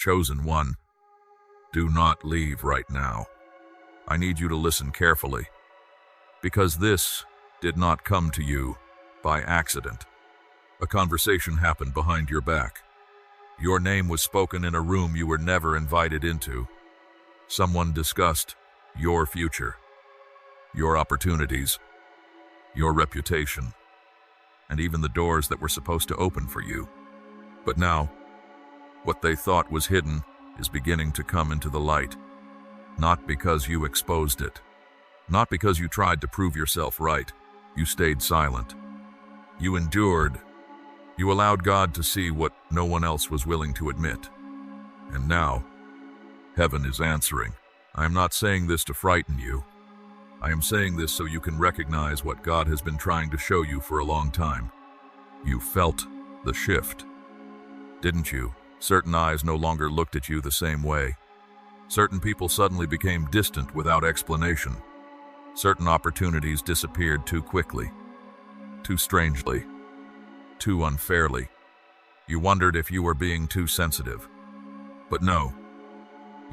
Chosen one, do not leave right now. I need you to listen carefully, because this did not come to you by accident. A conversation happened behind your back. Your name was spoken in a room you were never invited into. Someone discussed your future, your opportunities, your reputation, and even the doors that were supposed to open for you. But now, what they thought was hidden is beginning to come into the light. Not because you exposed it, not because you tried to prove yourself right. You stayed silent. You endured. You allowed God to see what no one else was willing to admit. And now, heaven is answering. I am not saying this to frighten you. I am saying this so you can recognize what God has been trying to show you for a long time. You felt the shift, didn't you? Certain eyes no longer looked at you the same way. Certain people suddenly became distant without explanation. Certain opportunities disappeared too quickly, too strangely, too unfairly. You wondered if you were being too sensitive. But no,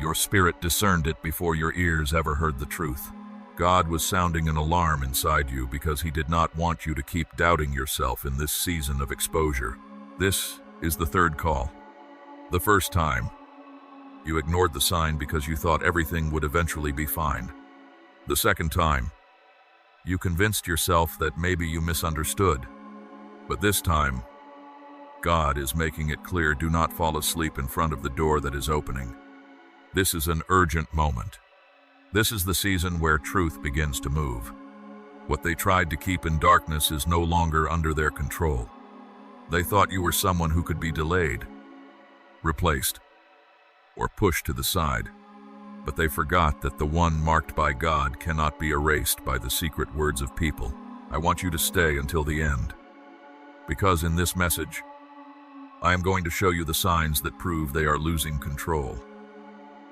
your spirit discerned it before your ears ever heard the truth. God was sounding an alarm inside you because he did not want you to keep doubting yourself in this season of exposure. This is the third call. The first time, you ignored the sign because you thought everything would eventually be fine. The second time, you convinced yourself that maybe you misunderstood. But this time, God is making it clear: do not fall asleep in front of the door that is opening. This is an urgent moment. This is the season where truth begins to move. What they tried to keep in darkness is no longer under their control. They thought you were someone who could be delayed, replaced, or pushed to the side. But they forgot that the one marked by God cannot be erased by the secret words of people. I want you to stay until the end, because in this message, I am going to show you the signs that prove they are losing control.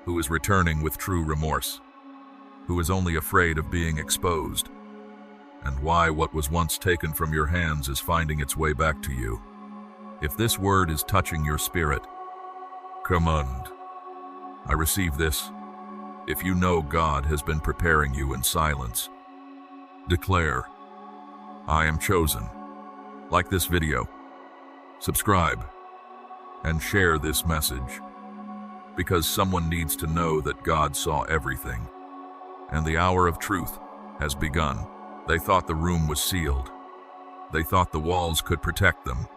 Who is returning with true remorse? Who is only afraid of being exposed? And why what was once taken from your hands is finding its way back to you. If this word is touching your spirit, command. I receive this. If you know God has been preparing you in silence, declare, I am chosen. Like this video, subscribe, and share this message, because someone needs to know that God saw everything, and the hour of truth has begun. They thought the room was sealed. They thought the walls could protect them,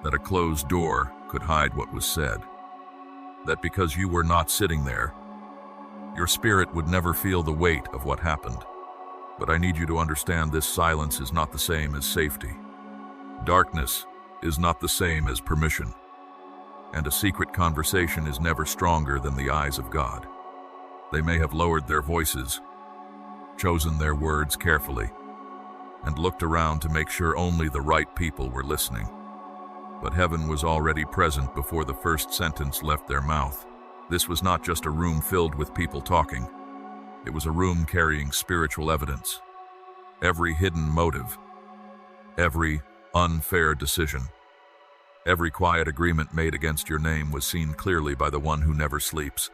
that a closed door could hide what was said, that because you were not sitting there, your spirit would never feel the weight of what happened. But I need you to understand this silence is not the same as safety. Darkness is not the same as permission. And a secret conversation is never stronger than the eyes of God. They may have lowered their voices, chosen their words carefully, and looked around to make sure only the right people were listening. But heaven was already present before the first sentence left their mouth. This was not just a room filled with people talking. It was a room carrying spiritual evidence. Every hidden motive, every unfair decision, every quiet agreement made against your name was seen clearly by the one who never sleeps.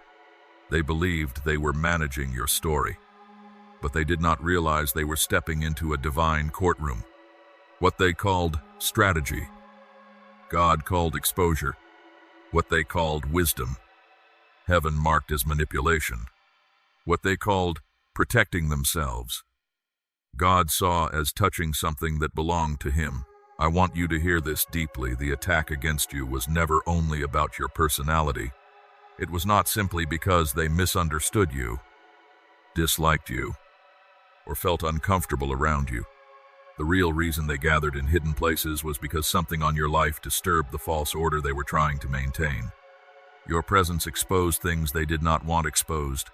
They believed they were managing your story, but they did not realize they were stepping into a divine courtroom. What they called strategy, God called exposure. What they called wisdom, heaven marked as manipulation. What they called protecting themselves, God saw as touching something that belonged to him. I want you to hear this deeply. The attack against you was never only about your personality. It was not simply because they misunderstood you, disliked you, or felt uncomfortable around you. The real reason they gathered in hidden places was because something on your life disturbed the false order they were trying to maintain. Your presence exposed things they did not want exposed.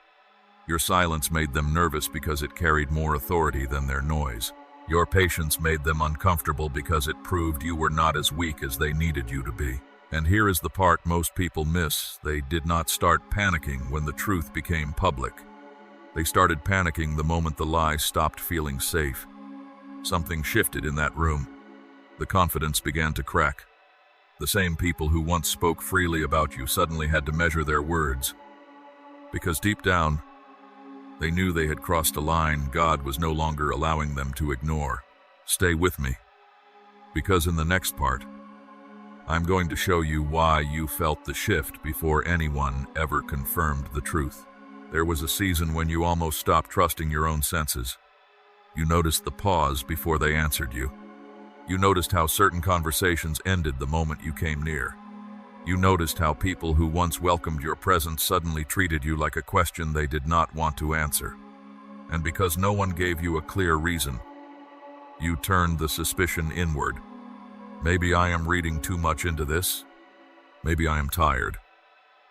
Your silence made them nervous because it carried more authority than their noise. Your patience made them uncomfortable because it proved you were not as weak as they needed you to be. And here is the part most people miss. They did not start panicking when the truth became public. They started panicking the moment the lie stopped feeling safe. Something shifted in that room. The confidence began to crack. The same people who once spoke freely about you suddenly had to measure their words, because deep down, they knew they had crossed a line God was no longer allowing them to ignore. Stay with me, because in the next part, I'm going to show you why you felt the shift before anyone ever confirmed the truth. There was a season when you almost stopped trusting your own senses. You noticed the pause before they answered you. You noticed how certain conversations ended the moment you came near. You noticed how people who once welcomed your presence suddenly treated you like a question they did not want to answer. And because no one gave you a clear reason, you turned the suspicion inward. Maybe I am reading too much into this. Maybe I am tired.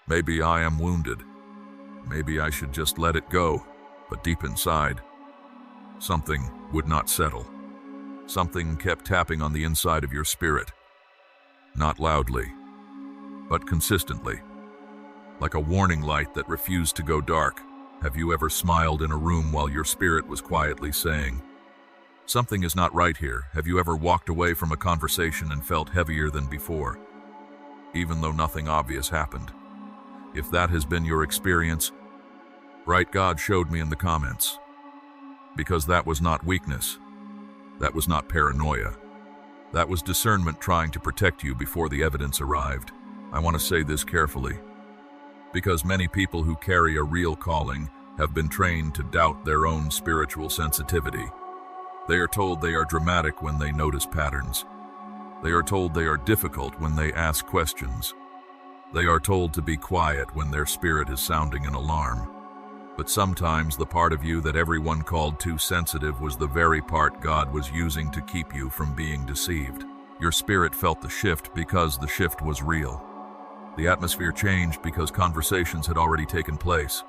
Maybe I am wounded. Maybe I should just let it go. But deep inside, something would not settle. Something kept tapping on the inside of your spirit. Not loudly, but consistently. Like a warning light that refused to go dark. Have you ever smiled in a room while your spirit was quietly saying, "Something is not right here"? Have you ever walked away from a conversation and felt heavier than before, even though nothing obvious happened? If that has been your experience, write "God showed me" in the comments. Because that was not weakness. That was not paranoia. That was discernment trying to protect you before the evidence arrived. I want to say this carefully, because many people who carry a real calling have been trained to doubt their own spiritual sensitivity. They are told they are dramatic when they notice patterns. They are told they are difficult when they ask questions. They are told to be quiet when their spirit is sounding an alarm. But sometimes the part of you that everyone called too sensitive was the very part God was using to keep you from being deceived. Your spirit felt the shift because the shift was real. The atmosphere changed because conversations had already taken place.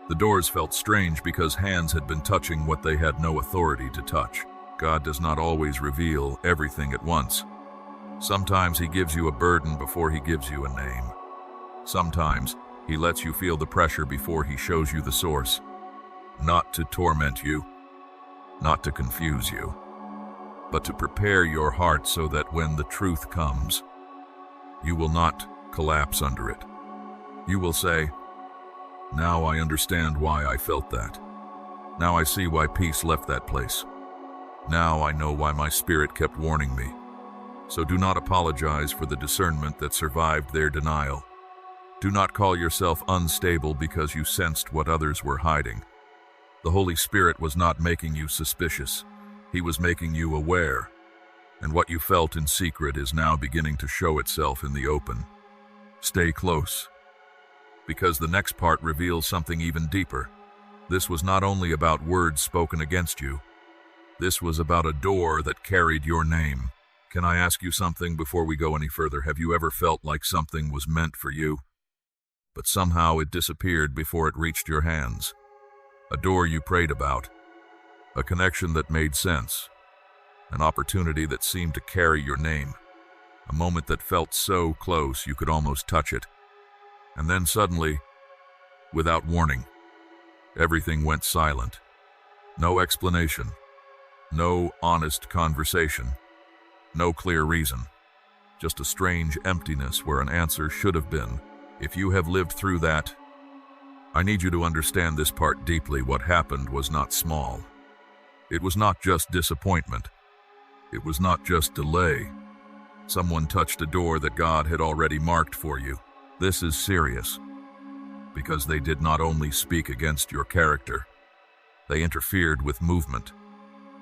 The doors felt strange because hands had been touching what they had no authority to touch. God does not always reveal everything at once. Sometimes He gives you a burden before He gives you a name. Sometimes He lets you feel the pressure before He shows you the source. Not to torment you, not to confuse you, but to prepare your heart so that when the truth comes, you will not collapse under it. You will say, "Now I understand why I felt that. Now I see why peace left that place. Now I know why my spirit kept warning me." So do not apologize for the discernment that survived their denial. Do not call yourself unstable because you sensed what others were hiding. The Holy Spirit was not making you suspicious. He was making you aware. And what you felt in secret is now beginning to show itself in the open. Stay close, because the next part reveals something even deeper. This was not only about words spoken against you. This was about a door that carried your name. Can I ask you something before we go any further? Have you ever felt like something was meant for you, but somehow it disappeared before it reached your hands? A door you prayed about, a connection that made sense, an opportunity that seemed to carry your name, a moment that felt so close you could almost touch it. And then suddenly, without warning, everything went silent. No explanation, no honest conversation, no clear reason, just a strange emptiness where an answer should have been. If you have lived through that, I need you to understand this part deeply. What happened was not small. It was not just disappointment. It was not just delay. Someone touched a door that God had already marked for you. This is serious, because they did not only speak against your character, they interfered with movement.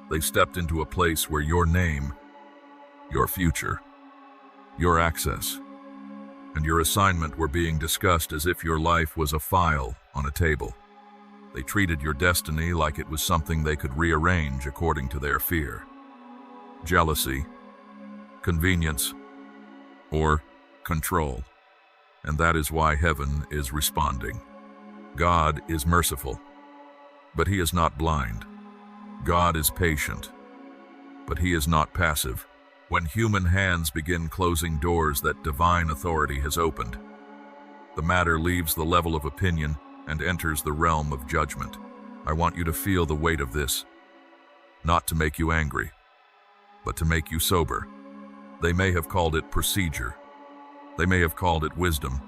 They stepped into a place where your name, your future, your access, and your assignment were being discussed as if your life was a file on a table. They treated your destiny like it was something they could rearrange according to their fear. Jealousy, convenience, or control. And that is why heaven is responding. God is merciful, but He is not blind. God is patient, but He is not passive. When human hands begin closing doors that divine authority has opened, the matter leaves the level of opinion and enters the realm of judgment. I want you to feel the weight of this, not to make you angry, but to make you sober. They may have called it procedure, They may have called it wisdom.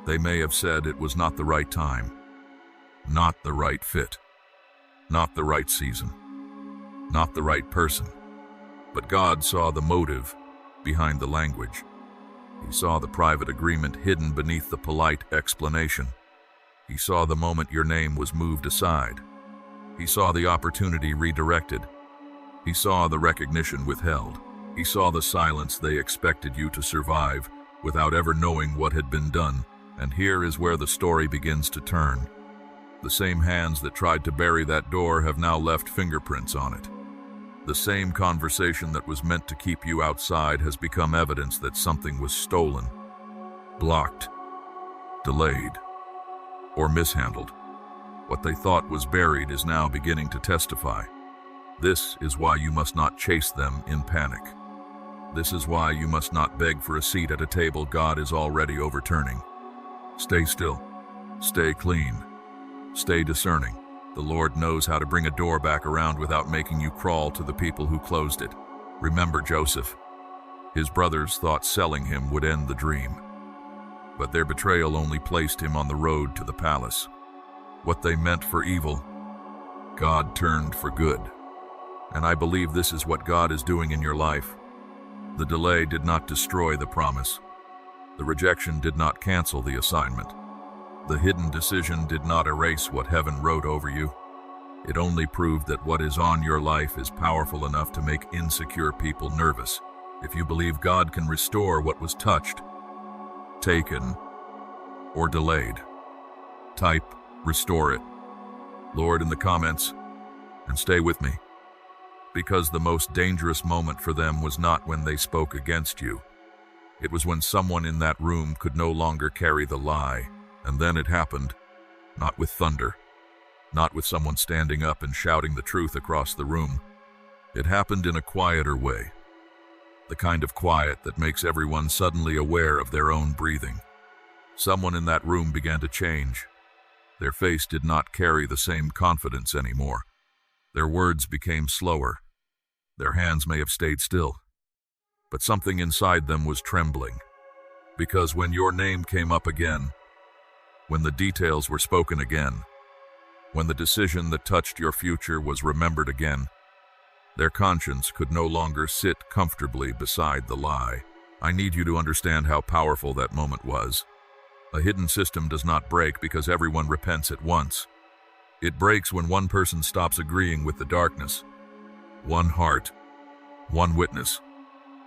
They may have said it was not the right time, not the right fit, not the right season, not the right person. But God saw the motive behind the language. He saw the private agreement hidden beneath the polite explanation. He saw the moment your name was moved aside. He saw the opportunity redirected. He saw the recognition withheld. He saw the silence they expected you to survive without ever knowing what had been done. And here is where the story begins to turn. The same hands that tried to bury that door have now left fingerprints on it. The same conversation that was meant to keep you outside has become evidence that something was stolen, blocked, delayed, or mishandled. What they thought was buried is now beginning to testify. This is why you must not chase them in panic. This is why you must not beg for a seat at a table God is already overturning. Stay still. Stay clean. Stay discerning. The Lord knows how to bring a door back around without making you crawl to the people who closed it. Remember Joseph. His brothers thought selling him would end the dream, but their betrayal only placed him on the road to the palace. What they meant for evil, God turned for good. And I believe this is what God is doing in your life. The delay did not destroy the promise. The rejection did not cancel the assignment. The hidden decision did not erase what heaven wrote over you. It only proved that what is on your life is powerful enough to make insecure people nervous. If you believe God can restore what was touched, taken, or delayed, type "restore it," Lord, in the comments, and stay with me. Because the most dangerous moment for them was not when they spoke against you. It was when someone in that room could no longer carry the lie. And then it happened, not with thunder, not with someone standing up and shouting the truth across the room. It happened in a quieter way, the kind of quiet that makes everyone suddenly aware of their own breathing. Someone in that room began to change. Their face did not carry the same confidence anymore. Their words became slower. Their hands may have stayed still, but something inside them was trembling. Because when your name came up again, when the details were spoken again, when the decision that touched your future was remembered again, their conscience could no longer sit comfortably beside the lie. I need you to understand how powerful that moment was. A hidden system does not break because everyone repents at once. It breaks when one person stops agreeing with the darkness. One heart, one witness,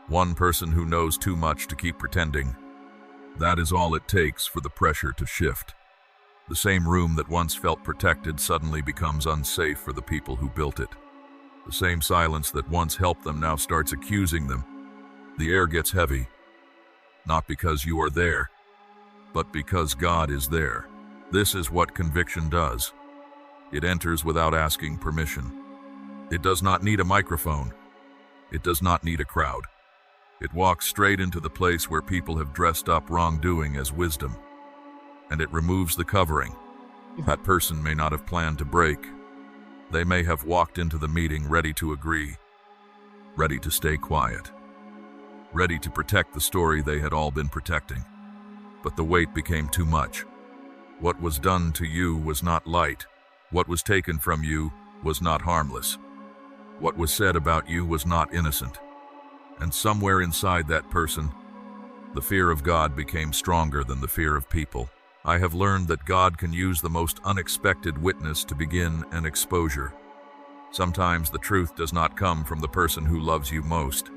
one person who knows too much to keep pretending. That is all it takes for the pressure to shift. The same room that once felt protected suddenly becomes unsafe for the people who built it. The same silence that once helped them now starts accusing them. The air gets heavy, not because you are there, but because God is there. This is what conviction does. It enters without asking permission. It does not need a microphone. It does not need a crowd. It walks straight into the place where people have dressed up wrongdoing as wisdom. And it removes the covering. That person may not have planned to break. They may have walked into the meeting ready to agree, ready to stay quiet, ready to protect the story they had all been protecting. But the weight became too much. What was done to you was not light. What was taken from you was not harmless. What was said about you was not innocent. And somewhere inside that person, the fear of God became stronger than the fear of people. I have learned that God can use the most unexpected witness to begin an exposure. Sometimes the truth does not come from the person who loves you most.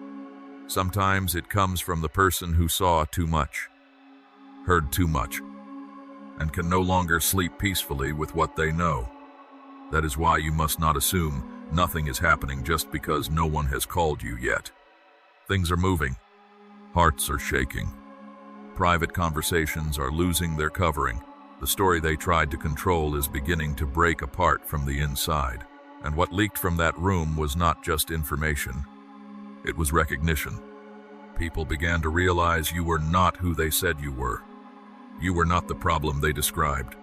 Sometimes it comes from the person who saw too much, heard too much, and can no longer sleep peacefully with what they know. That is why you must not assume nothing is happening just because no one has called you yet. Things are moving. Hearts are shaking. Private conversations are losing their covering. The story they tried to control is beginning to break apart from the inside. And what leaked from that room was not just information. It was recognition. People began to realize you were not who they said you were. You were not the problem they described.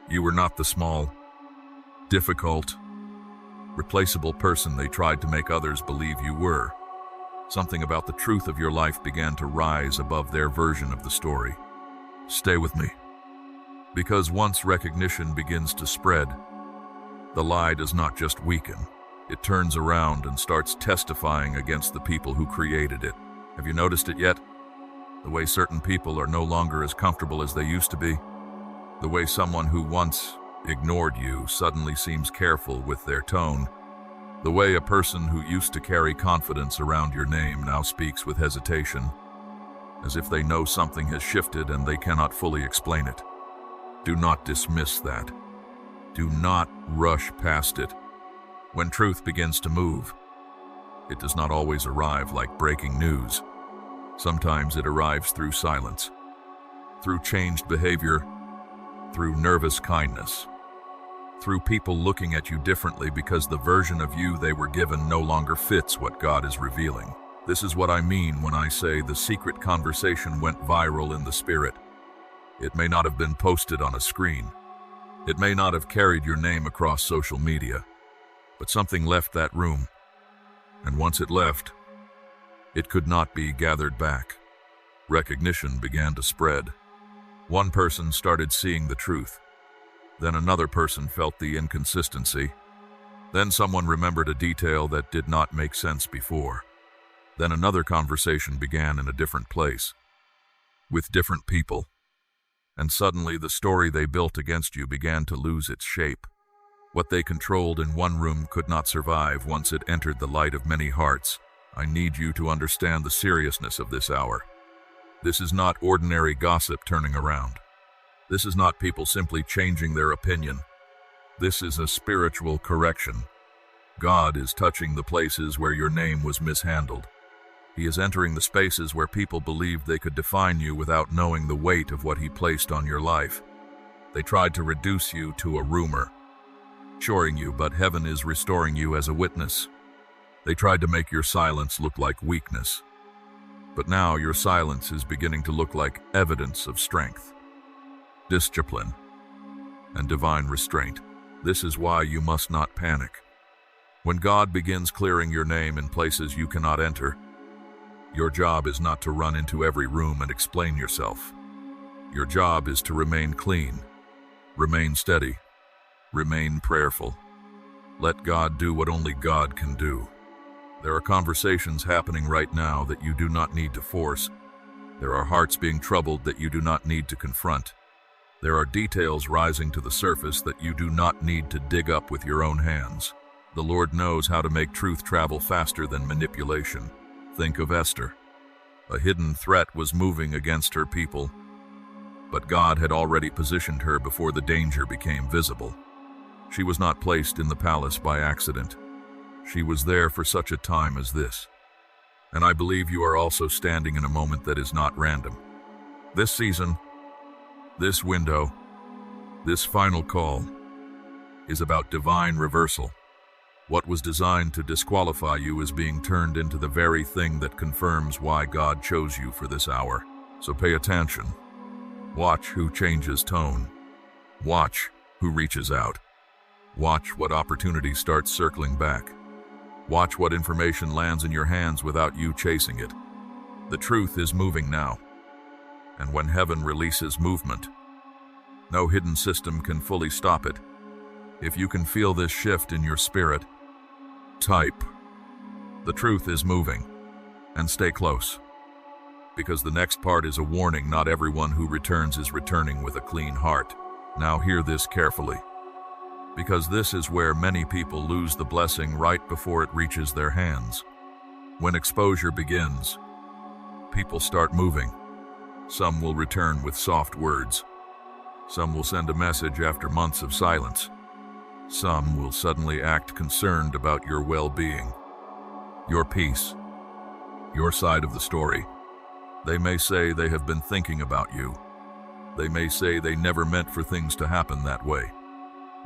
You were not the small, difficult, replaceable person they tried to make others believe you were. Something about the truth of your life began to rise above their version of the story. Stay with me. Because once recognition begins to spread, the lie does not just weaken. It turns around and starts testifying against the people who created it. Have you noticed it yet? The way certain people are no longer as comfortable as they used to be. The way someone who once ignored you suddenly seems careful with their tone. The way a person who used to carry confidence around your name now speaks with hesitation, as if they know something has shifted and they cannot fully explain it. Do not dismiss that. Do not rush past it. When truth begins to move, it does not always arrive like breaking news. Sometimes it arrives through silence, through changed behavior, through nervous kindness, through people looking at you differently because the version of you they were given no longer fits what God is revealing. This is what I mean when I say the secret conversation went viral in the spirit. It may not have been posted on a screen. It may not have carried your name across social media, but something left that room. And once it left, it could not be gathered back. Recognition began to spread. One person started seeing the truth. Then another person felt the inconsistency. Then someone remembered a detail that did not make sense before. Then another conversation began in a different place, with different people. And suddenly the story they built against you began to lose its shape. What they controlled in one room could not survive once it entered the light of many hearts. I need you to understand the seriousness of this hour. This is not ordinary gossip turning around. This is not people simply changing their opinion. This is a spiritual correction. God is touching the places where your name was mishandled. He is entering the spaces where people believed they could define you without knowing the weight of what He placed on your life. They tried to reduce you to a rumor, assuring you, but heaven is restoring you as a witness. They tried to make your silence look like weakness, but now your silence is beginning to look like evidence of strength, discipline, and divine restraint. This is why you must not panic. When God begins clearing your name in places you cannot enter, your job is not to run into every room and explain yourself. Your job is to remain clean, remain steady, remain prayerful. Let God do what only God can do. There are conversations happening right now that you do not need to force. There are hearts being troubled that you do not need to confront. There are details rising to the surface that you do not need to dig up with your own hands. The Lord knows how to make truth travel faster than manipulation. Think of Esther. A hidden threat was moving against her people, but God had already positioned her before the danger became visible. She was not placed in the palace by accident. She was there for such a time as this. And I believe you are also standing in a moment that is not random. This season, this window, this final call is about divine reversal. What was designed to disqualify you is being turned into the very thing that confirms why God chose you for this hour. So pay attention. Watch who changes tone. Watch who reaches out. Watch what opportunity starts circling back. Watch what information lands in your hands without you chasing it. The truth is moving now. And when heaven releases movement, no hidden system can fully stop it. If you can feel this shift in your spirit, type, "The truth is moving," and stay close. Because the next part is a warning. Not everyone who returns is returning with a clean heart. Now hear this carefully, because this is where many people lose the blessing right before it reaches their hands. When exposure begins, people start moving. Some will return with soft words. Some will send a message after months of silence. Some will suddenly act concerned about your well-being, your peace, your side of the story. They may say they have been thinking about you. They may say they never meant for things to happen that way.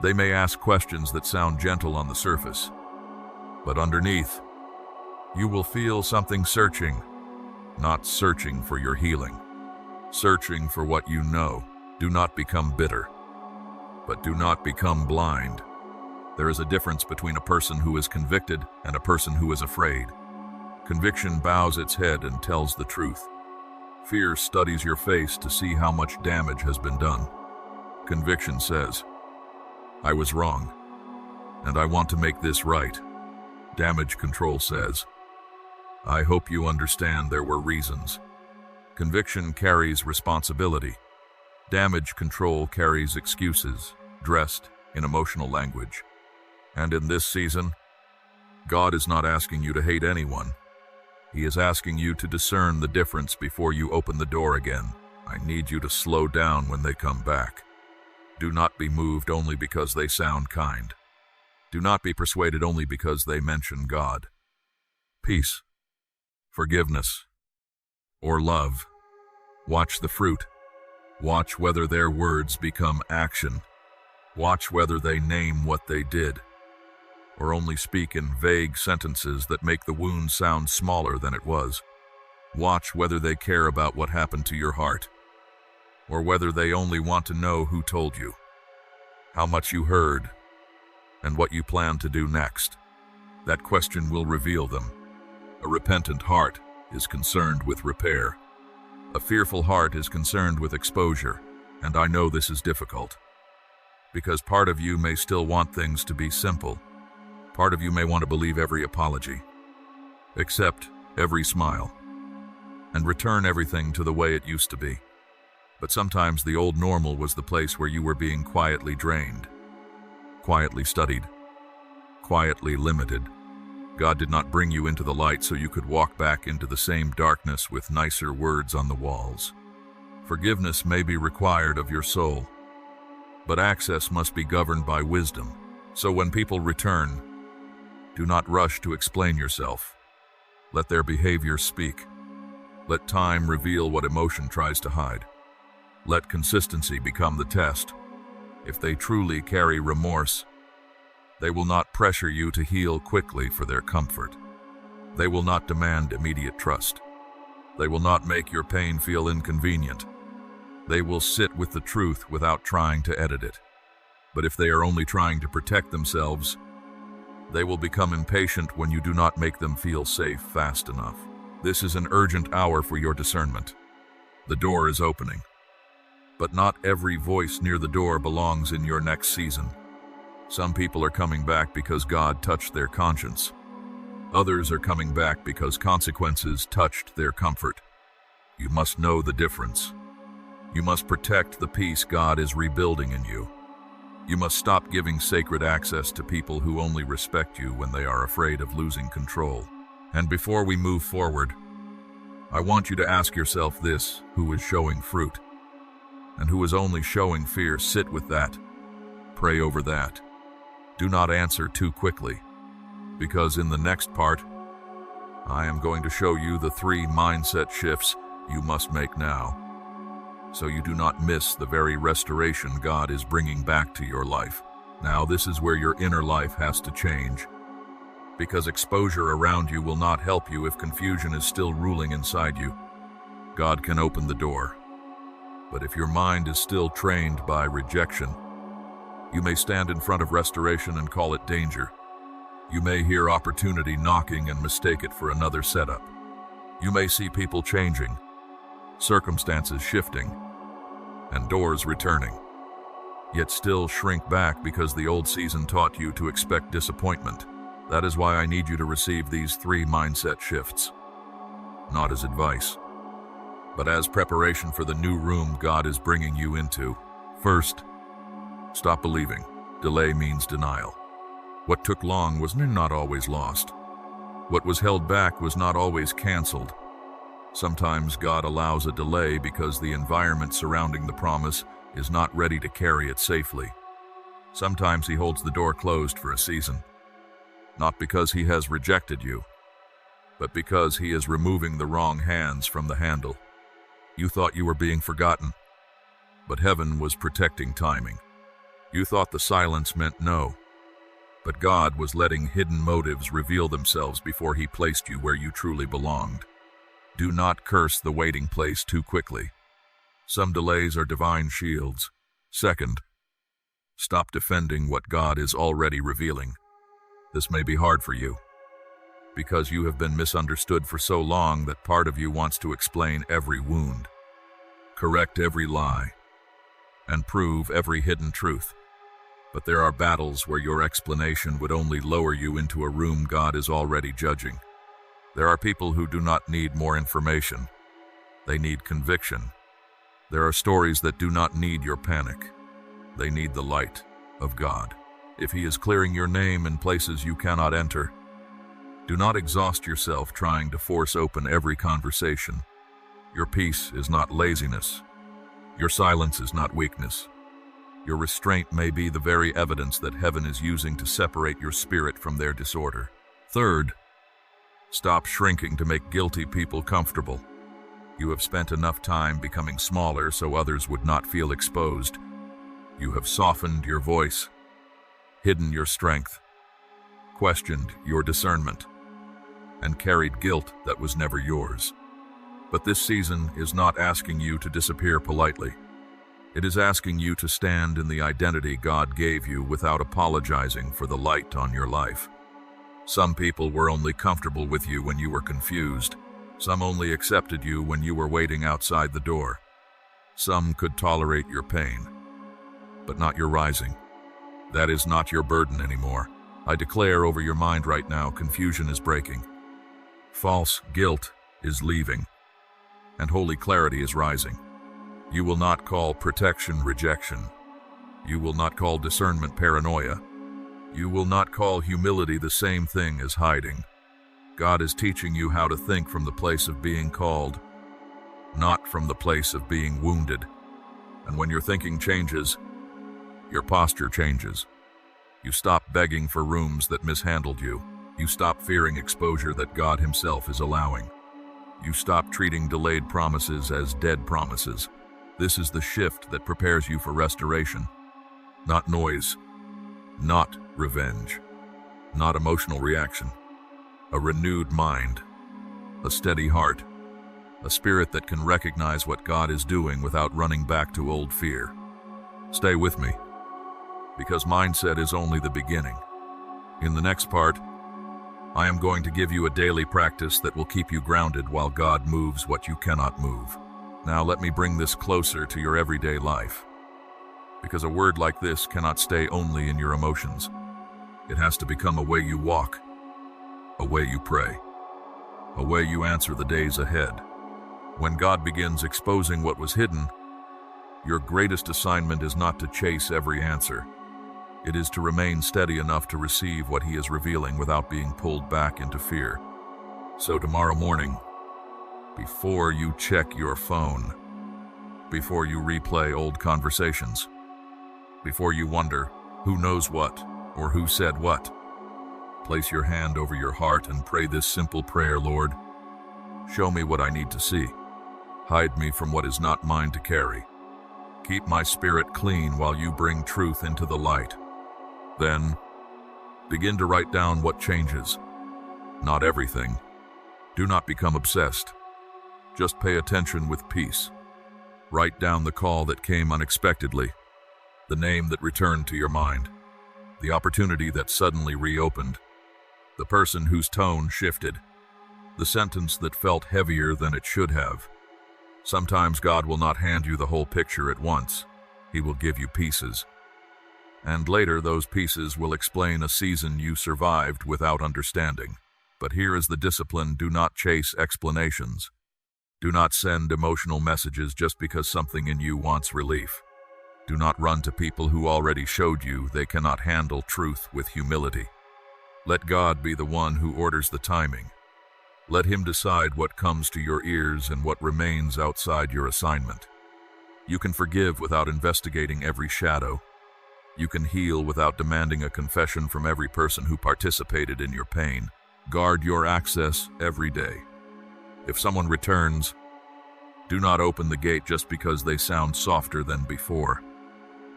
They may ask questions that sound gentle on the surface, but underneath, you will feel something searching, not searching for your healing, searching for what you know. Do not become bitter, but do not become blind. There is a difference between a person who is convicted and a person who is afraid. Conviction bows its head and tells the truth. Fear studies your face to see how much damage has been done. Conviction says, I was wrong, and I want to make this right. Damage control says, I hope you understand there were reasons. Conviction carries responsibility. Damage control carries excuses, dressed in emotional language. And in this season, God is not asking you to hate anyone. He is asking you to discern the difference before you open the door again. I need you to slow down when they come back. Do not be moved only because they sound kind. Do not be persuaded only because they mention God. Peace, forgiveness, or love. Watch the fruit. Watch whether their words become action. Watch whether they name what they did, or only speak in vague sentences that make the wound sound smaller than it was. Watch whether they care about what happened to your heart, or whether they only want to know who told you, how much you heard, and what you plan to do next. That question will reveal them. A repentant heart is concerned with repair. A fearful heart is concerned with exposure, and I know this is difficult, because part of you may still want things to be simple. Part of you may want to believe every apology, accept every smile, and return everything to the way it used to be. But sometimes the old normal was the place where you were being quietly drained, quietly studied, quietly limited. God did not bring you into the light so you could walk back into the same darkness with nicer words on the walls. Forgiveness may be required of your soul, but access must be governed by wisdom. So when people return, do not rush to explain yourself. Let their behavior speak. Let time reveal what emotion tries to hide. Let consistency become the test. If they truly carry remorse, they will not pressure you to heal quickly for their comfort. They will not demand immediate trust. They will not make your pain feel inconvenient. They will sit with the truth without trying to edit it. But if they are only trying to protect themselves, they will become impatient when you do not make them feel safe fast enough. This is an urgent hour for your discernment. The door is opening, but not every voice near the door belongs in your next season. Some people are coming back because God touched their conscience. Others are coming back because consequences touched their comfort. You must know the difference. You must protect the peace God is rebuilding in you. You must stop giving sacred access to people who only respect you when they are afraid of losing control. And before we move forward, I want you to ask yourself this: who is showing fruit? And who is only showing fear? Sit with that. Pray over that. Do not answer too quickly, because in the next part, I am going to show you the 3 mindset shifts you must make now, so you do not miss the very restoration God is bringing back to your life. Now, this is where your inner life has to change, because exposure around you will not help you if confusion is still ruling inside you. God can open the door, but if your mind is still trained by rejection, you may stand in front of restoration and call it danger. You may hear opportunity knocking and mistake it for another setup. You may see people changing, circumstances shifting, and doors returning, yet still shrink back because the old season taught you to expect disappointment. That is why I need you to receive these 3 mindset shifts, not as advice, but as preparation for the new room God is bringing you into. First, stop believing. Delay means denial. What took long was not always lost. What was held back was not always canceled. Sometimes God allows a delay because the environment surrounding the promise is not ready to carry it safely. Sometimes He holds the door closed for a season, not because He has rejected you, but because He is removing the wrong hands from the handle. You thought you were being forgotten, but heaven was protecting timing. You thought the silence meant no, but God was letting hidden motives reveal themselves before He placed you where you truly belonged. Do not curse the waiting place too quickly. Some delays are divine shields. Second, stop defending what God is already revealing. This may be hard for you, because you have been misunderstood for so long that part of you wants to explain every wound, correct every lie, and prove every hidden truth. But there are battles where your explanation would only lower you into a room God is already judging. There are people who do not need more information. They need conviction. There are stories that do not need your panic. They need the light of God. If He is clearing your name in places you cannot enter, do not exhaust yourself trying to force open every conversation. Your peace is not laziness. Your silence is not weakness. Your restraint may be the very evidence that heaven is using to separate your spirit from their disorder. Third, stop shrinking to make guilty people comfortable. You have spent enough time becoming smaller so others would not feel exposed. You have softened your voice, hidden your strength, questioned your discernment, and carried guilt that was never yours. But this season is not asking you to disappear politely. It is asking you to stand in the identity God gave you without apologizing for the light on your life. Some people were only comfortable with you when you were confused. Some only accepted you when you were waiting outside the door. Some could tolerate your pain, but not your rising. That is not your burden anymore. I declare over your mind right now, confusion is breaking. False guilt is leaving, and holy clarity is rising. You will not call protection rejection. You will not call discernment paranoia. You will not call humility the same thing as hiding. God is teaching you how to think from the place of being called, not from the place of being wounded. And when your thinking changes, your posture changes. You stop begging for rooms that mishandled you. You stop fearing exposure that God Himself is allowing. You stop treating delayed promises as dead promises. This is the shift that prepares you for restoration. Not noise, not revenge, not emotional reaction. A renewed mind, a steady heart, a spirit that can recognize what God is doing without running back to old fear. Stay with me, because mindset is only the beginning. In the next part, I am going to give you a daily practice that will keep you grounded while God moves what you cannot move. Now let me bring this closer to your everyday life, because a word like this cannot stay only in your emotions. It has to become a way you walk, a way you pray, a way you answer the days ahead. When God begins exposing what was hidden, your greatest assignment is not to chase every answer. It is to remain steady enough to receive what He is revealing without being pulled back into fear. So tomorrow morning, before you check your phone, before you replay old conversations, before you wonder who knows what or who said what, place your hand over your heart and pray this simple prayer: Lord, show me what I need to see. Hide me from what is not mine to carry. Keep my spirit clean while you bring truth into the light. Then, begin to write down what changes. Not everything. Do not become obsessed. Just pay attention with peace. Write down the call that came unexpectedly, the name that returned to your mind, the opportunity that suddenly reopened, the person whose tone shifted, the sentence that felt heavier than it should have. Sometimes God will not hand you the whole picture at once. He will give you pieces. And later those pieces will explain a season you survived without understanding. But here is the discipline: do not chase explanations. Do not send emotional messages just because something in you wants relief. Do not run to people who already showed you they cannot handle truth with humility. Let God be the one who orders the timing. Let Him decide what comes to your ears and what remains outside your assignment. You can forgive without investigating every shadow. You can heal without demanding a confession from every person who participated in your pain. Guard your access every day. If someone returns, do not open the gate just because they sound softer than before.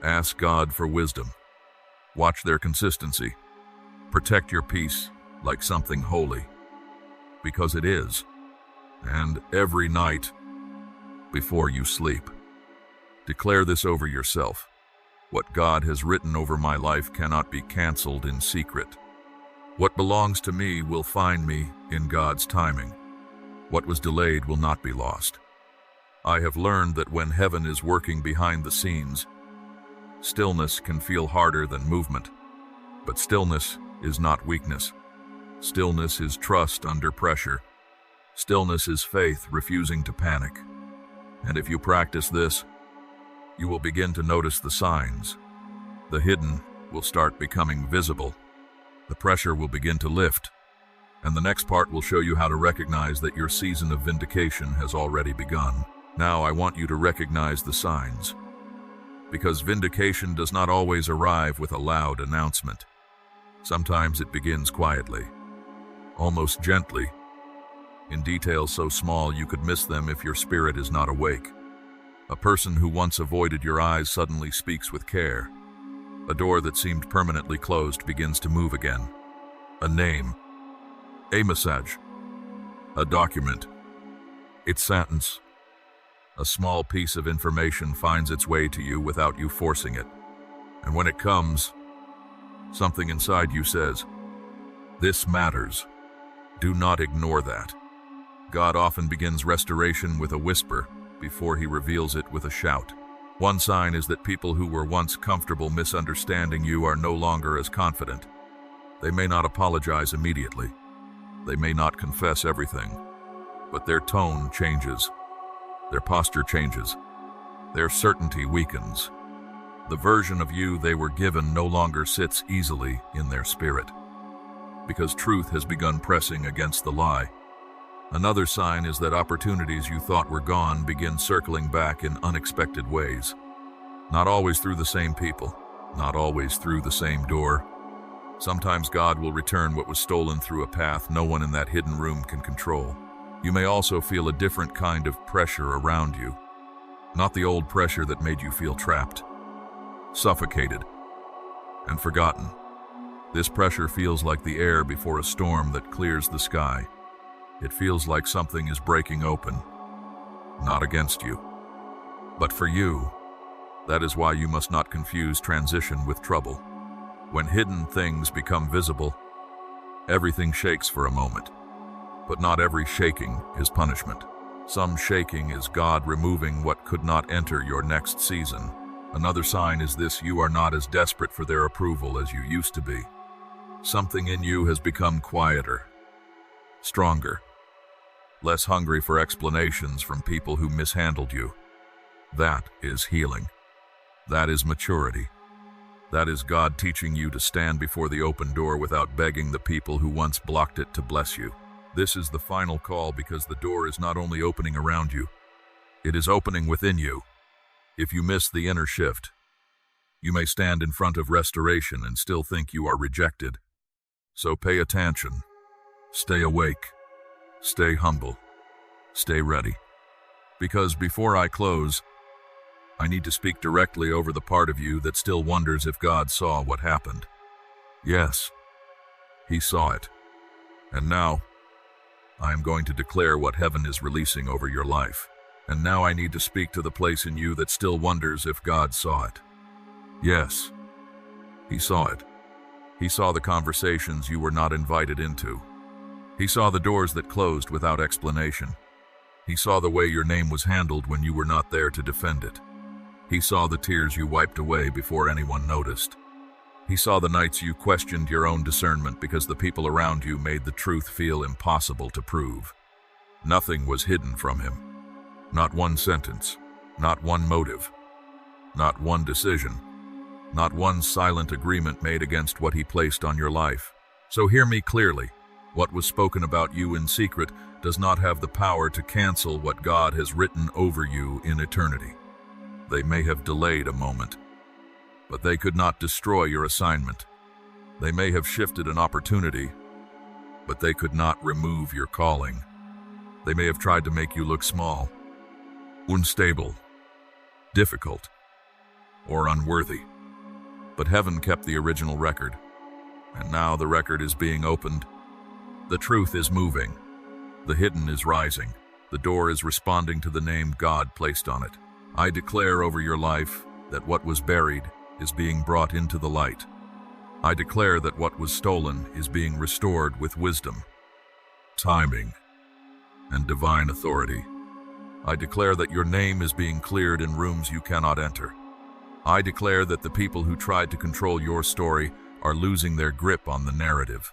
Ask God for wisdom. Watch their consistency. Protect your peace like something holy, because it is. And every night, before you sleep, declare this over yourself: what God has written over my life cannot be canceled in secret. What belongs to me will find me in God's timing. What was delayed will not be lost. I have learned that when heaven is working behind the scenes, stillness can feel harder than movement. But stillness is not weakness. Stillness is trust under pressure. Stillness is faith refusing to panic. And if you practice this, you will begin to notice the signs. The hidden will start becoming visible. The pressure will begin to lift. And the next part will show you how to recognize that your season of vindication has already begun. Now I want you to recognize the signs. Because vindication does not always arrive with a loud announcement. Sometimes it begins quietly, almost gently, in details so small you could miss them if your spirit is not awake. A person who once avoided your eyes suddenly speaks with care. A door that seemed permanently closed begins to move again. A name, a message, a document, its sentence. A small piece of information finds its way to you without you forcing it. And when it comes, something inside you says, "This matters." Do not ignore that. God often begins restoration with a whisper before he reveals it with a shout. One sign is that people who were once comfortable misunderstanding you are no longer as confident. They may not apologize immediately. They may not confess everything, but their tone changes. Their posture changes. Their certainty weakens. The version of you they were given no longer sits easily in their spirit, because truth has begun pressing against the lie. Another sign is that opportunities you thought were gone begin circling back in unexpected ways. Not always through the same people, not always through the same door. Sometimes God will return what was stolen through a path no one in that hidden room can control. You may also feel a different kind of pressure around you. Not the old pressure that made you feel trapped, suffocated, and forgotten. This pressure feels like the air before a storm that clears the sky. It feels like something is breaking open, not against you, but for you. That is why you must not confuse transition with trouble. When hidden things become visible, everything shakes for a moment. But not every shaking is punishment. Some shaking is God removing what could not enter your next season. Another sign is this: you are not as desperate for their approval as you used to be. Something in you has become quieter, stronger, less hungry for explanations from people who mishandled you. That is healing. That is maturity. That is God teaching you to stand before the open door without begging the people who once blocked it to bless you. This is the final call, because the door is not only opening around you, it is opening within you. If you miss the inner shift, you may stand in front of restoration and still think you are rejected. So pay attention, stay awake, stay humble, stay ready. Because before I close, I need to speak directly over the part of you that still wonders if God saw what happened. Yes, he saw it. And now, I am going to declare what heaven is releasing over your life. And now I need to speak to the place in you that still wonders if God saw it. Yes, he saw it. He saw the conversations you were not invited into. He saw the doors that closed without explanation. He saw the way your name was handled when you were not there to defend it. He saw the tears you wiped away before anyone noticed. He saw the nights you questioned your own discernment because the people around you made the truth feel impossible to prove. Nothing was hidden from him. Not one sentence, not one motive, not one decision, not one silent agreement made against what he placed on your life. So hear me clearly. What was spoken about you in secret does not have the power to cancel what God has written over you in eternity. They may have delayed a moment, but they could not destroy your assignment. They may have shifted an opportunity, but they could not remove your calling. They may have tried to make you look small, unstable, difficult, or unworthy. But heaven kept the original record, and now the record is being opened. The truth is moving. The hidden is rising. The door is responding to the name God placed on it. I declare over your life that what was buried is being brought into the light. I declare that what was stolen is being restored with wisdom, timing, and divine authority. I declare that your name is being cleared in rooms you cannot enter. I declare that the people who tried to control your story are losing their grip on the narrative.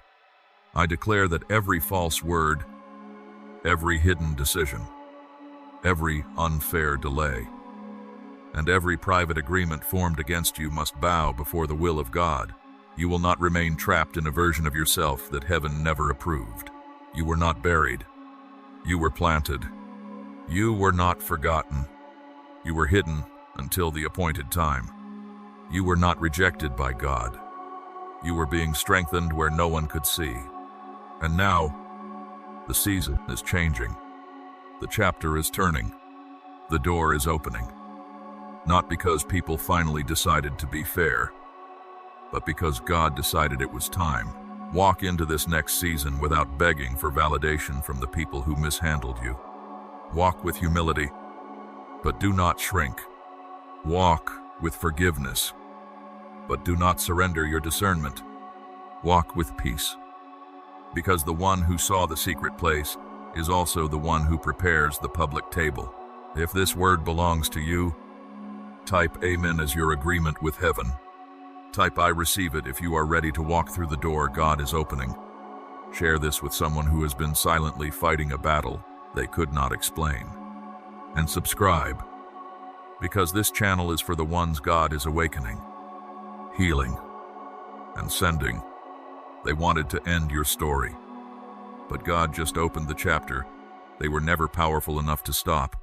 I declare that every false word, every hidden decision, every unfair delay, and every private agreement formed against you must bow before the will of God. You will not remain trapped in a version of yourself that heaven never approved. You were not buried. You were planted. You were not forgotten. You were hidden until the appointed time. You were not rejected by God. You were being strengthened where no one could see. And now, the season is changing. The chapter is turning. The door is opening. Not because people finally decided to be fair, but because God decided it was time. Walk into this next season without begging for validation from the people who mishandled you. Walk with humility, but do not shrink. Walk with forgiveness, but do not surrender your discernment. Walk with peace, because the one who saw the secret place is also the one who prepares the public table. If this word belongs to you, type Amen as your agreement with heaven. Type I receive it if you are ready to walk through the door God is opening. Share this with someone who has been silently fighting a battle they could not explain. And subscribe, because this channel is for the ones God is awakening, healing, and sending. They wanted to end your story, but God just opened the chapter. They were never powerful enough to stop.